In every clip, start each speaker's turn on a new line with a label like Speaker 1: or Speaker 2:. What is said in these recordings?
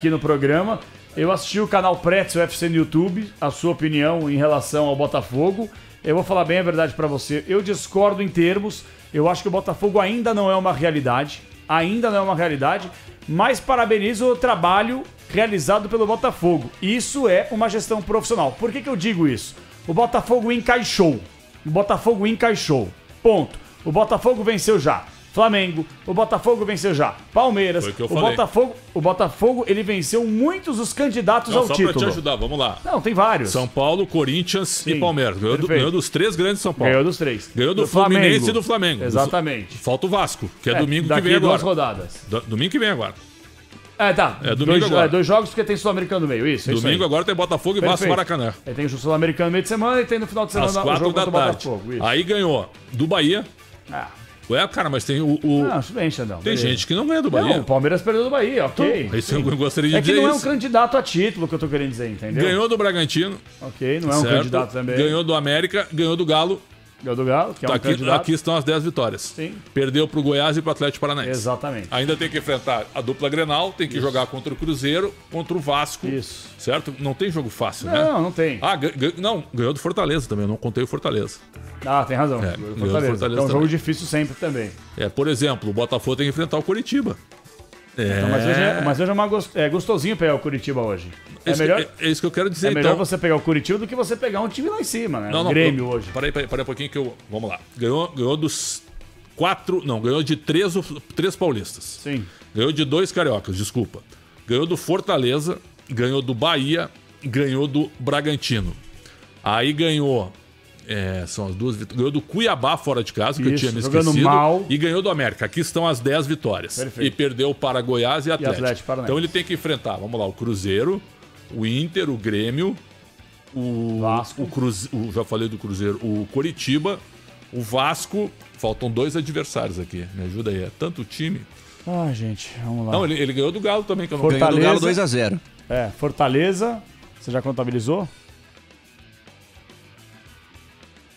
Speaker 1: aqui no programa. Eu assisti o canal Pretzel UFC no YouTube, a sua opinião em relação ao Botafogo. Eu vou falar bem a verdade pra você. Eu discordo em termos. Eu acho que o Botafogo ainda não é uma realidade. Ainda não é uma realidade. Mas parabenizo o trabalho realizado pelo Botafogo. Isso é uma gestão profissional. Por que eu digo isso? O Botafogo encaixou. O Botafogo encaixou. Ponto. O Botafogo venceu já Flamengo, o Botafogo venceu já Palmeiras, o Botafogo ele venceu muitos dos candidatos ao título.
Speaker 2: Só pra te ajudar, vamos lá.
Speaker 1: Não, tem vários.
Speaker 2: São Paulo, Corinthians e Palmeiras. Ganhou dos três grandes de São Paulo.
Speaker 1: Ganhou dos três.
Speaker 2: Ganhou do Fluminense e do Flamengo.
Speaker 1: Exatamente.
Speaker 2: Falta o Vasco, que é domingo que vem agora.
Speaker 1: Daqui 2 rodadas.
Speaker 2: Domingo que vem agora.
Speaker 1: Tá.
Speaker 2: É domingo agora.
Speaker 1: 2 jogos porque tem Sul-Americano no meio, isso.
Speaker 2: Domingo agora tem Botafogo e Vasco Maracanã.
Speaker 1: Tem o Sul-Americano no meio de semana e tem no final de semana
Speaker 2: às 4 da tarde. Aí ganhou do Bahia. Ué, cara, mas tem o...
Speaker 1: Não, tudo bem, Xandão.
Speaker 2: Tem gente que não ganha do Bahia.
Speaker 1: Não, o Palmeiras perdeu do Bahia, ok.
Speaker 2: Isso eu gostaria de dizer.
Speaker 1: É que não é um candidato a título que eu tô querendo dizer, entendeu?
Speaker 2: Ganhou do Bragantino.
Speaker 1: Ok, não é um candidato também.
Speaker 2: Ganhou do América, ganhou do Galo.
Speaker 1: Ganhou do Galo, que é um candidato.
Speaker 2: Aqui estão as 10 vitórias.
Speaker 1: Sim.
Speaker 2: Perdeu pro Goiás e pro Atlético Paranaense.
Speaker 1: Exatamente.
Speaker 2: Ainda tem que enfrentar a dupla Grenal, tem que jogar contra o Cruzeiro, contra o Vasco.
Speaker 1: Isso.
Speaker 2: Certo? Não tem jogo fácil, né?
Speaker 1: Não tem.
Speaker 2: Não, ganhou do Fortaleza também, eu não contei o Fortaleza.
Speaker 1: Tem razão. Fortaleza. É um jogo difícil sempre também.
Speaker 2: Por exemplo, o Botafogo tem que enfrentar o Coritiba.
Speaker 1: Então, mas hoje é gostosinho pegar o Curitiba hoje.
Speaker 2: É isso que eu quero dizer.
Speaker 1: É melhor você pegar o Curitiba do que você pegar um time lá em cima, né? O Grêmio hoje.
Speaker 2: Parei um pouquinho que eu... Vamos lá. Ganhou dos 4... Não, ganhou de 3 paulistas.
Speaker 1: Sim.
Speaker 2: Ganhou de 2 cariocas, desculpa. Ganhou do Fortaleza, ganhou do Bahia, ganhou do Bragantino. Aí ganhou... são as duas vitórias. Ganhou do Cuiabá fora de casa, que eu tinha me esquecido.
Speaker 1: Mal.
Speaker 2: E ganhou do América. Aqui estão as 10 vitórias.
Speaker 1: Perfeito.
Speaker 2: E perdeu para Goiás e Atlético. Então ele tem que enfrentar, vamos lá, o Cruzeiro, o Inter, o Grêmio, o
Speaker 1: Vasco.
Speaker 2: Já falei do Cruzeiro, o Coritiba, o Vasco. Faltam 2 adversários aqui. Me ajuda aí. É tanto time.
Speaker 1: Gente, vamos lá.
Speaker 2: Não, ele ganhou do Galo também, que eu não
Speaker 1: Fortaleza,
Speaker 3: ganhou do Galo 2-0.
Speaker 1: Fortaleza. Você já contabilizou?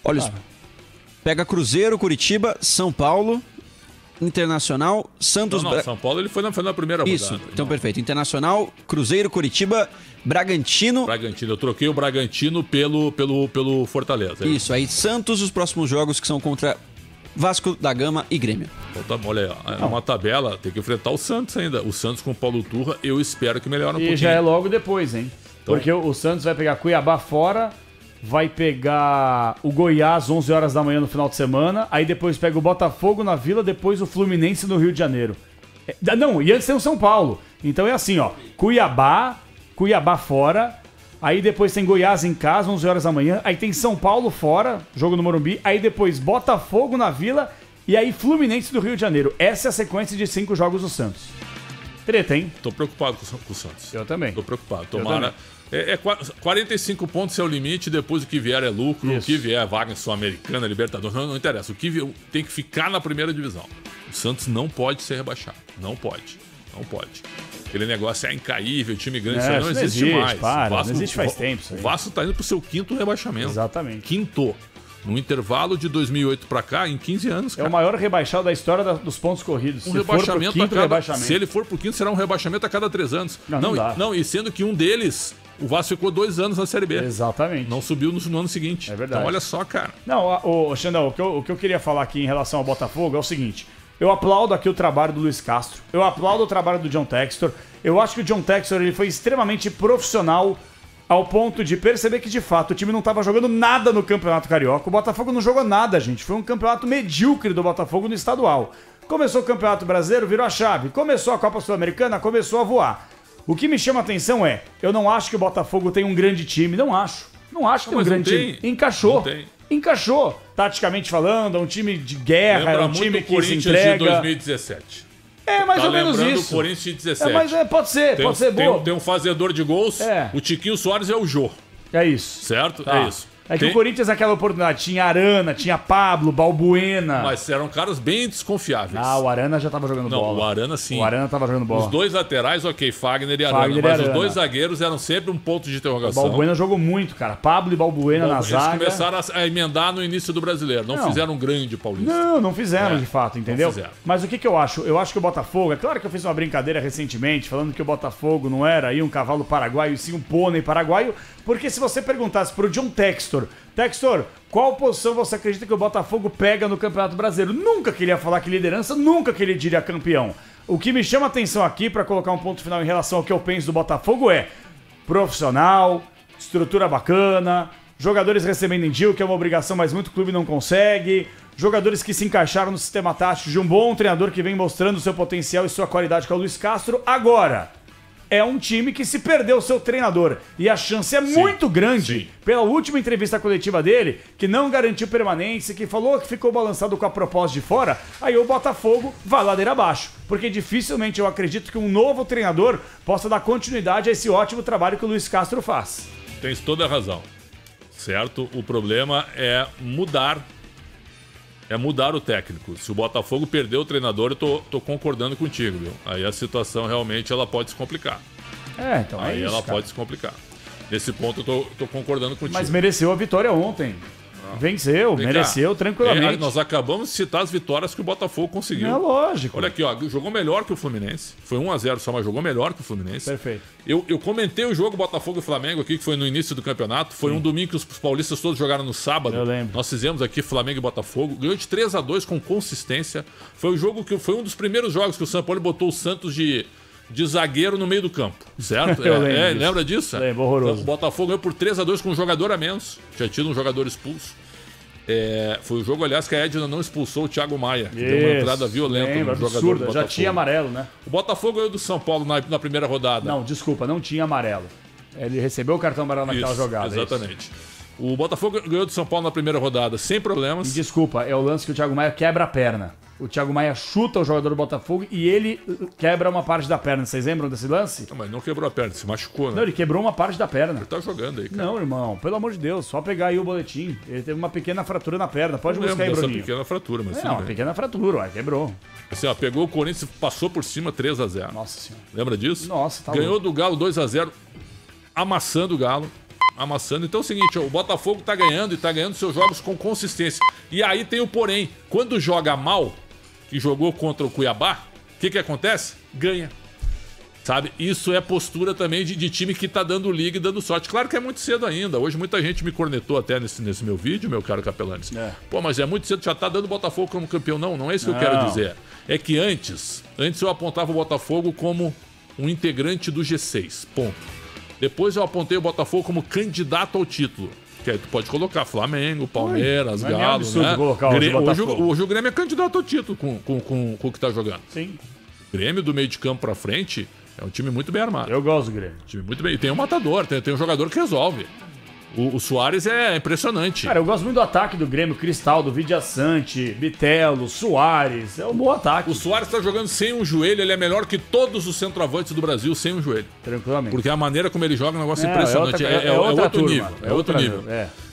Speaker 3: Olha, pega Cruzeiro, Curitiba, São Paulo, Internacional, Santos...
Speaker 2: Não, São Paulo ele foi na primeira rodada.
Speaker 3: Isso, então perfeito. Internacional, Cruzeiro, Curitiba, Bragantino...
Speaker 2: Eu troquei o Bragantino pelo Fortaleza.
Speaker 3: Isso, aí Santos, os próximos jogos que são contra Vasco da Gama e Grêmio.
Speaker 2: Olha aí, é uma tabela, tem que enfrentar o Santos ainda. O Santos com o Paulo Turra, eu espero que melhore um pouquinho.
Speaker 1: E já é logo depois, hein?
Speaker 2: Então,
Speaker 1: porque o Santos vai pegar Cuiabá fora... Vai pegar o Goiás 11 horas da manhã no final de semana. Aí depois pega o Botafogo na Vila. Depois o Fluminense no Rio de Janeiro. E antes tem o São Paulo. Então é assim, ó. Cuiabá fora. Aí depois tem Goiás em casa, 11 horas da manhã. Aí tem São Paulo fora, jogo no Morumbi. Aí depois Botafogo na Vila. E aí Fluminense do Rio de Janeiro. Essa é a sequência de 5 jogos do Santos. Treta, hein?
Speaker 2: Tô preocupado com o Santos.
Speaker 1: Eu também.
Speaker 2: Tô preocupado. Tomara... 45 pontos é o limite, depois o que vier é lucro,
Speaker 1: Isso.
Speaker 2: o que vier é vaga em Sul-Americana, Libertadores, não interessa. O que vier, tem que ficar na primeira divisão. O Santos não pode ser rebaixado. Não pode. Aquele negócio é incaível, time grande, isso não existe mais.
Speaker 1: Não existe faz tempo isso aí.
Speaker 2: O Vasco tá indo pro seu 5º rebaixamento.
Speaker 1: Exatamente.
Speaker 2: 5º. No intervalo de 2008 pra cá, em 15 anos, cara.
Speaker 1: É o maior rebaixado da história dos pontos corridos.
Speaker 2: Se ele for pro 5º, será um rebaixamento a cada 3 anos. Não, e sendo que um deles... O Vasco ficou 2 anos na Série B.
Speaker 1: Exatamente.
Speaker 2: Não subiu no ano seguinte.
Speaker 1: É verdade.
Speaker 2: Então olha só, cara.
Speaker 1: Não, Xandão, o que eu queria falar aqui em relação ao Botafogo é o seguinte. Eu aplaudo aqui o trabalho do Luiz Castro. Eu aplaudo o trabalho do John Textor. Eu acho que o John Textor ele foi extremamente profissional ao ponto de perceber que, de fato, o time não estava jogando nada no Campeonato Carioca. O Botafogo não jogou nada, gente. Foi um campeonato medíocre do Botafogo no estadual. Começou o Campeonato Brasileiro, virou a chave. Começou a Copa Sul-Americana, começou a voar. O que me chama a atenção eu não acho que o Botafogo tem um grande time, não acho. Não acho que tem um grande time. Encaixou. Taticamente falando, é um time de guerra, é um time que se entrega.
Speaker 2: De 2017.
Speaker 1: É mais ou menos isso.
Speaker 2: O Corinthians de 17.
Speaker 1: Mas pode ser boa.
Speaker 2: Tem um fazedor de gols, o Tiquinho Soares é o Jô.
Speaker 1: É isso.
Speaker 2: Certo?
Speaker 1: Tá.
Speaker 2: É isso.
Speaker 1: É que o Corinthians, naquela oportunidade, tinha Arana, tinha Pablo, Balbuena.
Speaker 2: Mas eram caras bem desconfiáveis.
Speaker 1: Ah, o Arana já tava jogando bola.
Speaker 2: Não, o Arana sim.
Speaker 1: O Arana tava jogando bola.
Speaker 2: Os dois laterais, ok, Fagner e Arana. Mas os dois zagueiros eram sempre um ponto de interrogação.
Speaker 1: O Balbuena jogou muito, cara. Pablo e Balbuena na zaga.
Speaker 2: Eles começaram a emendar no início do Brasileiro. Não fizeram um grande paulista.
Speaker 1: Não fizeram de fato, entendeu?
Speaker 2: Não fizeram.
Speaker 1: Mas o que eu acho? Eu acho que o Botafogo... É claro que eu fiz uma brincadeira recentemente, falando que o Botafogo não era aí um cavalo paraguaio, e sim um pônei paraguaio, porque se você perguntasse pro John Textor, qual posição você acredita que o Botafogo pega no Campeonato Brasileiro? Nunca que ele ia falar que liderança, nunca que ele diria campeão. O que me chama a atenção aqui, pra colocar um ponto final em relação ao que eu penso do Botafogo, é profissional, estrutura bacana, jogadores recebendo em dia, que é uma obrigação, mas muito clube não consegue, jogadores que se encaixaram no sistema tático de um bom treinador que vem mostrando seu potencial e sua qualidade, que é o Luiz Castro. Agora, é um time que se perdeu o seu treinador. E a chance é muito grande, pela última entrevista coletiva dele, que não garantiu permanência, que falou que ficou balançado com a proposta de fora, aí o Botafogo vai ladeira abaixo. Porque dificilmente eu acredito que um novo treinador possa dar continuidade a esse ótimo trabalho que o Luiz Castro faz.
Speaker 2: Tens toda a razão. Certo? O problema é mudar o técnico. Se o Botafogo perder o treinador, eu tô concordando contigo, viu? Aí a situação realmente ela pode se complicar.
Speaker 1: Então
Speaker 2: aí
Speaker 1: é isso,
Speaker 2: ela
Speaker 1: cara.
Speaker 2: pode se complicar. Nesse ponto eu tô concordando contigo.
Speaker 1: Mas mereceu a vitória ontem. Venceu, mereceu tranquilamente.
Speaker 2: Nós acabamos de citar as vitórias que o Botafogo conseguiu.
Speaker 1: É lógico.
Speaker 2: Olha aqui, ó, jogou melhor que o Fluminense. Foi 1-0 só, mas jogou melhor que o Fluminense.
Speaker 1: Perfeito.
Speaker 2: Eu comentei o jogo Botafogo e Flamengo aqui, que foi no início do campeonato. Foi um domingo que os paulistas todos jogaram no sábado.
Speaker 1: Eu lembro.
Speaker 2: Nós fizemos aqui Flamengo e Botafogo. Ganhou de 3-2 com consistência. Foi o jogo que foi um dos primeiros jogos que o São Paulo botou o Santos de zagueiro no meio do campo, certo? Lembra disso?
Speaker 1: Lembro, horroroso.
Speaker 2: Então, o Botafogo ganhou por 3-2 com um jogador a menos. Já tinha um jogador expulso. Foi o jogo, aliás, que a Edna não expulsou o Thiago Maia. Que deu uma entrada violenta no jogador do Botafogo.
Speaker 1: Já tinha amarelo, né?
Speaker 2: O Botafogo ganhou do São Paulo na primeira rodada.
Speaker 1: Não, desculpa, não tinha amarelo. Ele recebeu o cartão amarelo naquela jogada.
Speaker 2: Exatamente. O Botafogo ganhou do São Paulo na primeira rodada, sem problemas.
Speaker 1: E desculpa, é o lance que o Thiago Maia quebra a perna. O Thiago Maia chuta o jogador do Botafogo e ele quebra uma parte da perna. Vocês lembram desse lance?
Speaker 2: Não, mas não quebrou a perna, se machucou, né?
Speaker 1: Não, ele quebrou uma parte da perna.
Speaker 2: Ele tá jogando aí, cara.
Speaker 1: Não, irmão, pelo amor de Deus, só pegar aí o boletim. Ele teve uma pequena fratura na perna. Pode buscar aí, Bruninho.
Speaker 2: Essa pequena fratura, mas
Speaker 1: uma pequena fratura, ué, quebrou.
Speaker 2: Assim, ó, pegou o Corinthians, passou por cima 3-0.
Speaker 1: Nossa senhora.
Speaker 2: Lembra disso?
Speaker 1: Nossa, tá
Speaker 2: Ganhou
Speaker 1: louco.
Speaker 2: do Galo 2-0, amassando o Galo. Amassando. Então é o seguinte, ó, o Botafogo tá ganhando e tá ganhando seus jogos com consistência. E aí tem o porém. Quando joga mal, que jogou contra o Cuiabá, o que acontece? Ganha. Sabe? Isso é postura também de time que tá dando liga e dando sorte. Claro que é muito cedo ainda. Hoje muita gente me cornetou até nesse meu vídeo, meu caro Capelanes. Pô, mas é muito cedo, já tá dando o Botafogo como campeão. Não é isso que eu quero dizer. É que antes eu apontava o Botafogo como um integrante do G6. Ponto. Depois eu apontei o Botafogo como candidato ao título. Que aí tu pode colocar Flamengo, Palmeiras, Galo, né? Hoje o Grêmio é candidato ao título com o que tá jogando.
Speaker 1: Sim.
Speaker 2: O Grêmio do meio de campo pra frente é um time muito bem armado.
Speaker 1: Eu gosto do Grêmio.
Speaker 2: Time muito bem. E tem um matador, tem um jogador que resolve. O Soares é impressionante.
Speaker 1: Cara, eu gosto muito do ataque do Grêmio, Cristaldo, Vidia Sante, Bitelo, Soares. É um bom ataque.
Speaker 2: O Soares tá jogando sem um joelho, ele é melhor que todos os centroavantes do Brasil sem um joelho.
Speaker 1: Tranquilamente.
Speaker 2: Porque a maneira como ele joga é um negócio impressionante. É outro nível. É outro nível.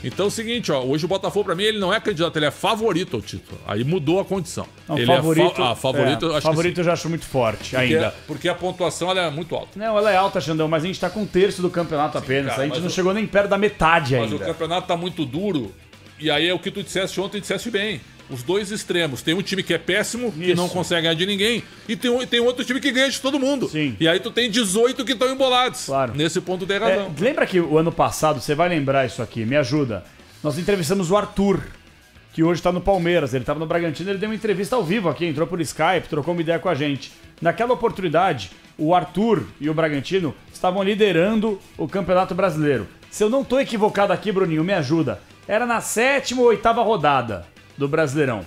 Speaker 2: Então é o seguinte, ó, hoje o Botafogo, pra mim, ele não é candidato, ele é favorito ao título. Aí mudou a condição.
Speaker 1: Não,
Speaker 2: ele
Speaker 1: favorito,
Speaker 2: favorito, eu acho
Speaker 1: favorito eu já acho muito forte ainda.
Speaker 2: Porque a pontuação ela é muito alta.
Speaker 1: Não, ela é alta, Xandão, mas a gente tá com um terço do campeonato apenas.
Speaker 2: Cara,
Speaker 1: a gente não chegou nem perto da metade ainda.
Speaker 2: Mas o campeonato tá muito duro. E aí é o que tu disseste ontem, disseste bem. Os dois extremos. Tem um time que é péssimo, que não consegue ganhar de ninguém. E tem outro time que ganha de todo mundo.
Speaker 1: Sim.
Speaker 2: E aí tu tem 18 que estão embolados.
Speaker 1: Claro.
Speaker 2: Nesse ponto tem razão.
Speaker 1: Lembra que o ano passado, você vai lembrar isso aqui, me ajuda. Nós entrevistamos o Arthur, que hoje tá no Palmeiras. Ele tava no Bragantino, ele deu uma entrevista ao vivo aqui, entrou por Skype, trocou uma ideia com a gente. Naquela oportunidade, o Arthur e o Bragantino estavam liderando o Campeonato Brasileiro. Se eu não tô equivocado aqui, Bruninho, me ajuda. Era na 7ª ou 8ª rodada do Brasileirão.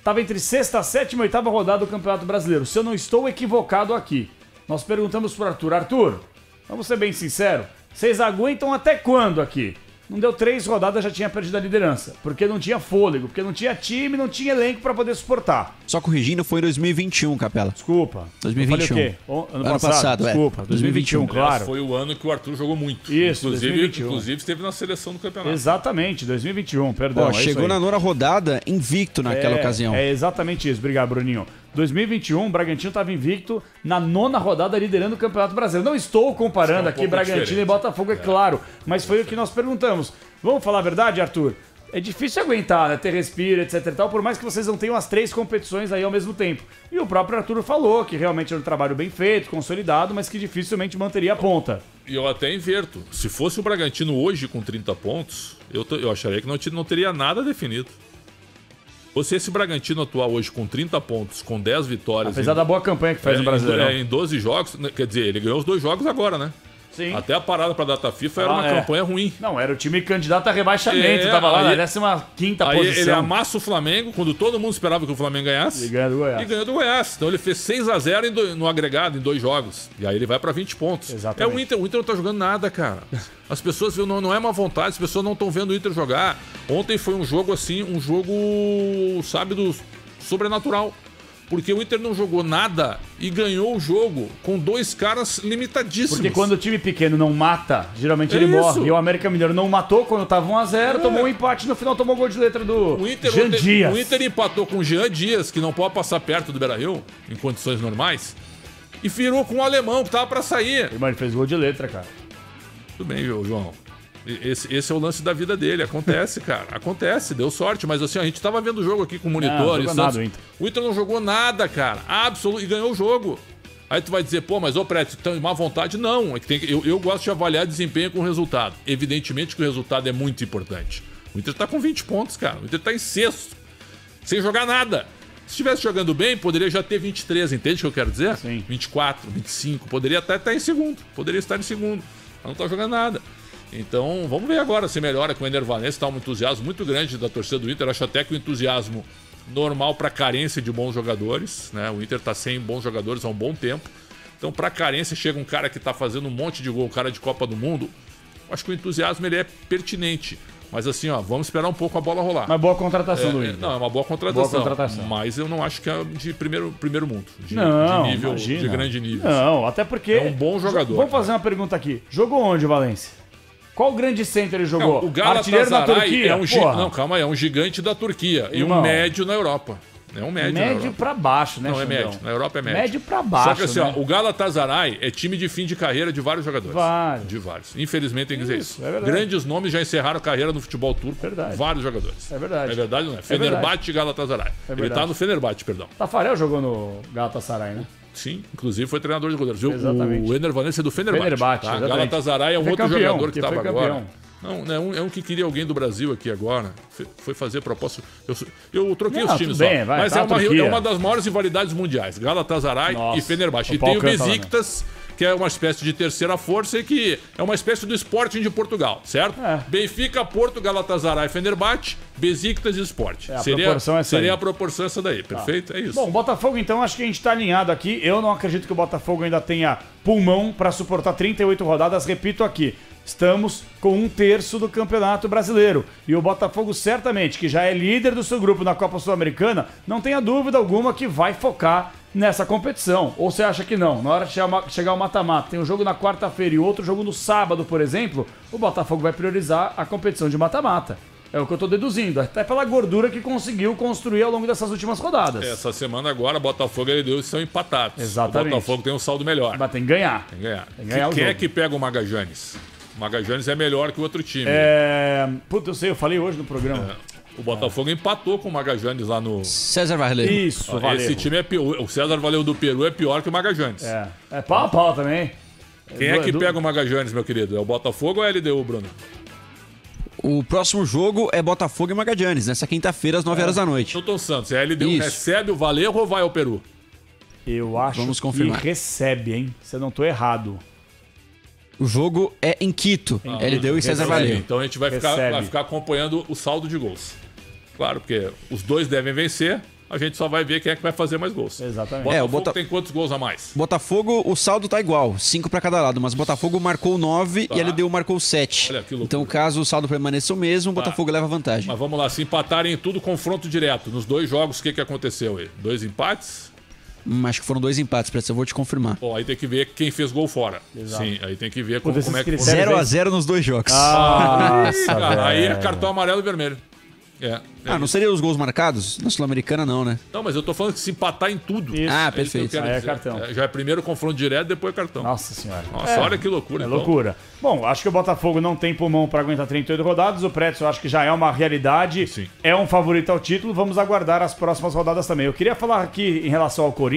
Speaker 1: Tava entre 6ª, 7ª e 8ª rodada do Campeonato Brasileiro. Se eu não estou equivocado aqui. Nós perguntamos pro Arthur, vamos ser bem sinceros, vocês aguentam até quando aqui? Não deu 3 rodadas, já tinha perdido a liderança. Porque não tinha fôlego, porque não tinha time, não tinha elenco pra poder suportar.
Speaker 3: Só corrigindo, foi em 2021, Capela.
Speaker 1: Desculpa.
Speaker 3: 2021.
Speaker 1: Eu falei o quê? Ano passado, desculpa. 2021, claro.
Speaker 2: Foi o ano que o Arthur jogou muito.
Speaker 1: Isso, 2021.
Speaker 2: Inclusive esteve na seleção do campeonato.
Speaker 1: Exatamente, 2021, perdão.
Speaker 3: Chegou na nona rodada invicto naquela ocasião.
Speaker 1: É exatamente isso. Obrigado, Bruninho. 2021, o Bragantino estava invicto na nona rodada, liderando o Campeonato Brasileiro. Não estou comparando aqui Bragantino diferente. E Botafogo, é claro, mas foi o que nós perguntamos. Vamos falar a verdade, Arthur? É difícil aguentar, né? Ter respiro, etc e tal, por mais que vocês não tenham as 3 competições aí ao mesmo tempo. E o próprio Arthur falou que realmente era um trabalho bem feito, consolidado, mas que dificilmente manteria a ponta.
Speaker 2: E eu até inverto. Se fosse o Bragantino hoje com 30 pontos, eu acharia que não teria nada definido. Se esse Bragantino atuar hoje com 30 pontos, com 10 vitórias...
Speaker 1: Apesar da boa campanha que faz no Brasileirão.
Speaker 2: Em 12 jogos, quer dizer, ele ganhou os 2 jogos agora, né?
Speaker 1: Sim.
Speaker 2: Até a parada pra data FIFA era uma campanha ruim.
Speaker 1: Não, era o time candidato a rebaixamento, tava lá na 15ª posição.
Speaker 2: Ele amassa o Flamengo, quando todo mundo esperava que o Flamengo ganhasse.
Speaker 1: E ganha do Goiás.
Speaker 2: E ganhou do Goiás. Então ele fez 6-0 no agregado, em 2 jogos. E aí ele vai pra 20 pontos.
Speaker 1: Exatamente.
Speaker 2: O Inter não tá jogando nada, cara. As pessoas não é má vontade, as pessoas não estão vendo o Inter jogar. Ontem foi um jogo assim, sabe, do sobrenatural. Porque o Inter não jogou nada e ganhou o jogo com 2 caras limitadíssimos.
Speaker 1: Porque quando o time pequeno não mata, geralmente ele morre. E o América Mineiro não matou quando tava 1-0, tomou um empate, no final tomou gol de letra do Jean Dias.
Speaker 2: O Inter empatou com o Jean Dias, que não pode passar perto do Beira-Rio, em condições normais, e virou com o alemão, que tava pra sair.
Speaker 1: Mas ele fez gol de letra, cara.
Speaker 2: Tudo bem, João. Esse é o lance da vida dele. Acontece, cara. Acontece, deu sorte. Mas assim, a gente tava vendo o jogo aqui com o monitor. O Inter não jogou nada, cara. Absoluto. E ganhou o jogo. Aí tu vai dizer, pô, mas ô Preto, tem má vontade? Não. É que eu gosto de avaliar desempenho com resultado. Evidentemente que o resultado é muito importante. O Inter tá com 20 pontos, cara. O Inter tá em 6º. Sem jogar nada. Se estivesse jogando bem, poderia já ter 23, entende o que eu quero dizer?
Speaker 1: Sim.
Speaker 2: 24, 25. Poderia até estar em segundo. Poderia estar em segundo. Mas não tá jogando nada. Então, vamos ver agora se melhora com o Ener Valencia. Tá um entusiasmo muito grande da torcida do Inter. Acho até que o entusiasmo normal para carência de bons jogadores, né? O Inter tá sem bons jogadores há um bom tempo. Então, para carência, chega um cara que tá fazendo um monte de gol, um cara de Copa do Mundo. Acho que o entusiasmo ele é pertinente. Mas assim, vamos esperar um pouco a bola rolar.
Speaker 1: Uma boa contratação do Inter.
Speaker 2: Não, é uma boa contratação. Mas eu não acho que é de primeiro mundo. De nível,
Speaker 1: imagina.
Speaker 2: De grande nível.
Speaker 1: Não, até porque...
Speaker 2: É um bom jogador.
Speaker 1: Vamos fazer uma pergunta aqui. Jogou onde o Valência? Qual grande centro ele jogou?
Speaker 2: O Galatasaray na Turquia? Não, calma aí. É um gigante da Turquia. E um médio na Europa. É um médio
Speaker 1: pra baixo, né,
Speaker 2: Não, é médio. Na Europa é médio.
Speaker 1: Médio pra baixo,
Speaker 2: Só que assim, o Galatasaray é time de fim de carreira de vários jogadores.
Speaker 1: De
Speaker 2: vários. Infelizmente tem que dizer isso.
Speaker 1: É verdade.
Speaker 2: Grandes nomes já encerraram a carreira no futebol turco.
Speaker 1: Verdade.
Speaker 2: Vários jogadores.
Speaker 1: É verdade.
Speaker 2: É verdade ou não é? Fenerbahçe e Galatasaray. Ele tá no Fenerbahçe, perdão.
Speaker 1: Tafarel jogou no Galatasaray, né?
Speaker 2: Sim, inclusive foi treinador de goleiros.
Speaker 1: Exatamente.
Speaker 2: O Ener Valencia é do Fenerbahçe. Tá? Galatasaray é um outro jogador que estava agora. Não, é um que queria alguém do Brasil aqui agora. Foi fazer proposta. Eu troquei os times
Speaker 1: bem,
Speaker 2: só. Mas é uma das maiores rivalidades mundiais. Galatasaray e Fenerbahçe. E tem o Besiktas, que é uma espécie de terceira força e que é uma espécie do Sporting de Portugal, certo? Benfica, Porto, Galatasaray, Fenerbahçe, Besiktas e Sport. Seria a proporção essa daí, perfeito? É isso.
Speaker 1: Bom, Botafogo então, acho que a gente tá alinhado aqui. Eu não acredito que o Botafogo ainda tenha pulmão para suportar 38 rodadas, repito aqui. Estamos com 1/3 do Campeonato Brasileiro. E o Botafogo, certamente, que já é líder do seu grupo na Copa Sul-Americana, não tenha dúvida alguma que vai focar nessa competição. Ou você acha que não? Na hora de chegar o mata-mata, tem um jogo na quarta-feira e outro jogo no sábado, por exemplo, o Botafogo vai priorizar a competição de mata-mata. É o que eu tô deduzindo, até pela gordura que conseguiu construir ao longo dessas últimas rodadas.
Speaker 2: Essa semana agora, Botafogo e LDU estão empatados.
Speaker 1: Exatamente.
Speaker 2: O Botafogo tem um saldo melhor.
Speaker 1: Mas tem que ganhar.
Speaker 2: Tem que ganhar.
Speaker 1: Quem
Speaker 2: é que pega o Magajanes? O Magajanes é melhor que o outro time.
Speaker 1: Puta, eu sei, eu falei hoje no programa.
Speaker 2: O Botafogo empatou com o Magajanes lá no...
Speaker 3: César Valeu.
Speaker 1: Isso, Valeu.
Speaker 2: Esse time é pior. O César Valeu do Peru é pior que o Magajanes.
Speaker 1: É pau a pau também.
Speaker 2: Quem é que pega o Magajanes, meu querido? É o Botafogo ou é a LDU, Bruno?
Speaker 3: O próximo jogo é Botafogo e Magajanes, nessa quinta-feira, às 9 horas da noite.
Speaker 2: Newton Santos, a LDU
Speaker 3: Isso.
Speaker 2: Recebe o Valeu ou vai ao Peru?
Speaker 1: Eu acho
Speaker 3: Vamos confirmar.
Speaker 1: que recebe, hein? Se eu não tô errado.
Speaker 3: O jogo é em Quito, LDU e César Valeu.
Speaker 2: Então a gente vai ficar acompanhando o saldo de gols. Claro, porque os dois devem vencer. a gente só vai ver quem é que vai fazer mais gols.
Speaker 1: Exatamente.
Speaker 2: Botafogo tem quantos gols a mais?
Speaker 3: Botafogo, o saldo tá igual, 5 para cada lado, mas Botafogo marcou 9 e a LDU marcou 7.
Speaker 2: Olha que loucura.
Speaker 3: Então, caso o saldo permaneça o mesmo, o Botafogo leva vantagem.
Speaker 2: Mas vamos lá, se empatarem em tudo, confronto direto. Nos 2 jogos, o que aconteceu aí? 2 empates?
Speaker 3: Acho que foram 2 empates, eu vou te confirmar.
Speaker 2: Bom, aí tem que ver quem fez gol fora.
Speaker 1: Exato.
Speaker 2: Sim, aí tem que ver como é que...
Speaker 3: 0-0 nos 2 jogos.
Speaker 2: Aí é cartão amarelo e vermelho.
Speaker 3: Não seria os gols marcados? Na Sul-Americana não, né?
Speaker 2: Não, mas eu tô falando que se empatar em tudo.
Speaker 1: Isso.
Speaker 3: Perfeito.
Speaker 1: Aí é cartão.
Speaker 2: Já é primeiro confronto direto, depois cartão.
Speaker 1: Nossa senhora.
Speaker 2: Nossa, olha que loucura.
Speaker 1: É
Speaker 2: então.
Speaker 1: loucura. Bom, acho que o Botafogo não tem pulmão para aguentar 38 rodadas. O Pretzel eu acho que já é uma realidade.
Speaker 2: Sim.
Speaker 1: É um favorito ao título. Vamos aguardar as próximas rodadas também. Eu queria falar aqui em relação ao Corinthians.